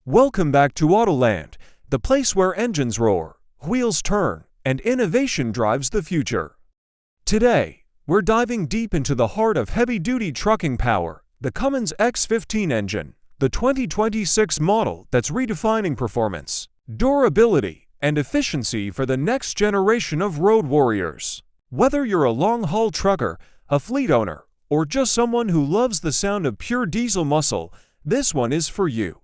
Welcome back to Autoland, the place where engines roar, wheels turn, and innovation drives the future. Today, we're diving deep into the heart of heavy-duty trucking power, the Cummins X15 engine, the 2026 model that's redefining performance, durability, and efficiency for the next generation of road warriors. Whether you're a long-haul trucker, a fleet owner, or just someone who loves the sound of pure diesel muscle, this one is for you.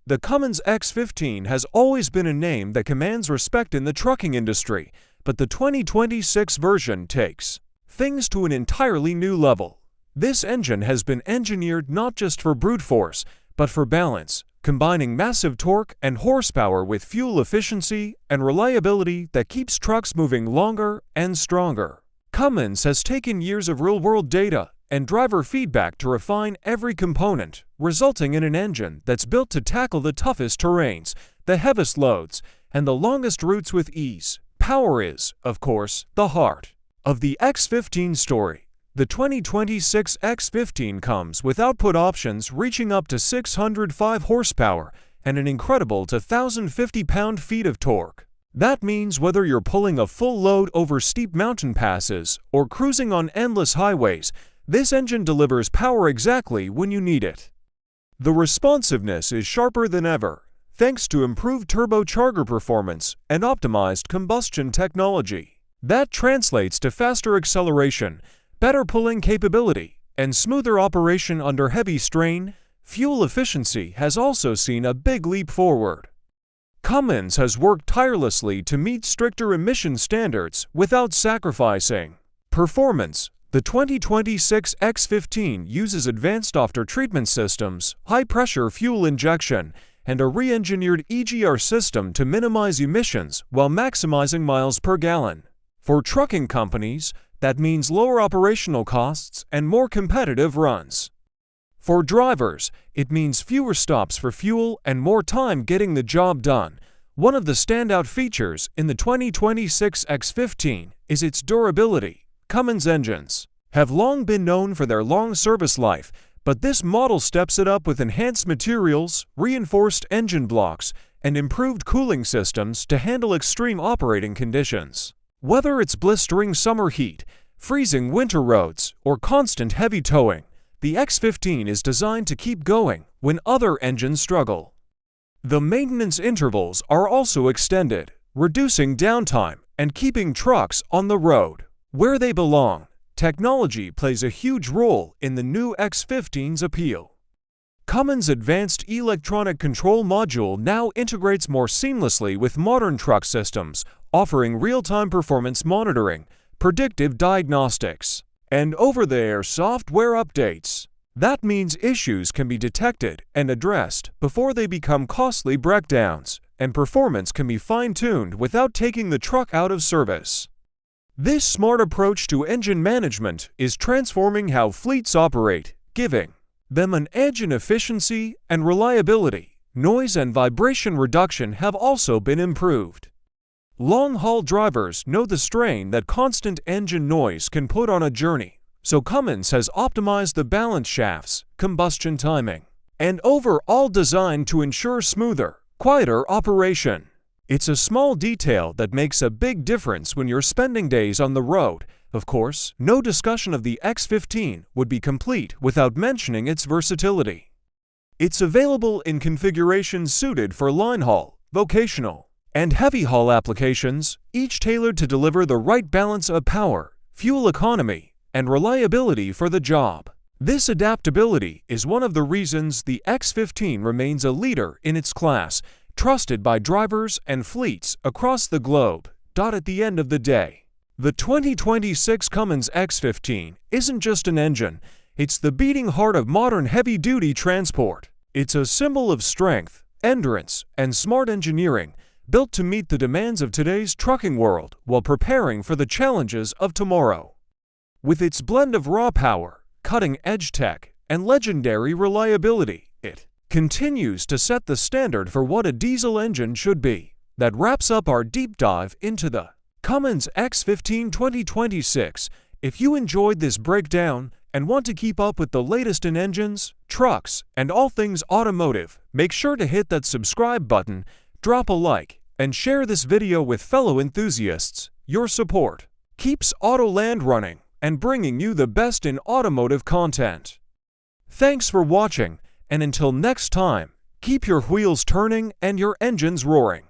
The Cummins X15 has always been a name that commands respect in the trucking industry, but the 2026 version takes things to an entirely new level. This engine has been engineered not just for brute force, but for balance, combining massive torque and horsepower with fuel efficiency and reliability that keeps trucks moving longer and stronger. Cummins has taken years of real-world data and driver feedback to refine every component, resulting in an engine that's built to tackle the toughest terrains, the heaviest loads, and the longest routes with ease. Power is, of course, the heart of the X15 story. The 2026 X15 comes with output options reaching up to 605 horsepower and an incredible 1,050 pound-feet of torque. That means whether you're pulling a full load over steep mountain passes or cruising on endless highways, this engine delivers power exactly when you need it. The responsiveness is sharper than ever, thanks to improved turbocharger performance and optimized combustion technology. That translates to faster acceleration, better pulling capability, and smoother operation under heavy strain. Fuel efficiency has also seen a big leap forward. Cummins has worked tirelessly to meet stricter emission standards without sacrificing performance. The 2026 X15 uses advanced after-treatment systems, high-pressure fuel injection, and a re-engineered EGR system to minimize emissions while maximizing miles per gallon. For trucking companies, that means lower operational costs and more competitive runs. For drivers, it means fewer stops for fuel and more time getting the job done. One of the standout features in the 2026 X15 is its durability. Cummins engines have long been known for their long service life, but this model steps it up with enhanced materials, reinforced engine blocks, and improved cooling systems to handle extreme operating conditions. Whether it's blistering summer heat, freezing winter roads, or constant heavy towing, the X15 is designed to keep going when other engines struggle. The maintenance intervals are also extended, reducing downtime and keeping trucks on the road where they belong. Technology plays a huge role in the new X15's appeal. Cummins' advanced electronic control module now integrates more seamlessly with modern truck systems, offering real-time performance monitoring, predictive diagnostics, and over-the-air software updates. That means issues can be detected and addressed before they become costly breakdowns, and performance can be fine-tuned without taking the truck out of service. This smart approach to engine management is transforming how fleets operate, giving them an edge in efficiency and reliability. Noise and vibration reduction have also been improved. Long-haul drivers know the strain that constant engine noise can put on a journey, so Cummins has optimized the balance shafts, combustion timing, and overall design to ensure smoother, quieter operation. It's a small detail that makes a big difference when you're spending days on the road. Of course, no discussion of the X15 would be complete without mentioning its versatility. It's available in configurations suited for line haul, vocational, and heavy haul applications, each tailored to deliver the right balance of power, fuel economy, and reliability for the job. This adaptability is one of the reasons the X15 remains a leader in its class, trusted by drivers and fleets across the globe. At the end of the day, the 2026 Cummins X15 isn't just an engine, it's the beating heart of modern heavy-duty transport. It's a symbol of strength, endurance, and smart engineering, built to meet the demands of today's trucking world while preparing for the challenges of tomorrow. With its blend of raw power, cutting-edge tech, and legendary reliability, it continues to set the standard for what a diesel engine should be. That wraps up our deep dive into the Cummins X15 2026. If you enjoyed this breakdown and want to keep up with the latest in engines, trucks, and all things automotive, make sure to hit that subscribe button, drop a like, and share this video with fellow enthusiasts. Your support keeps Autoland running and bringing you the best in automotive content. Thanks for watching, and until next time, keep your wheels turning and your engines roaring.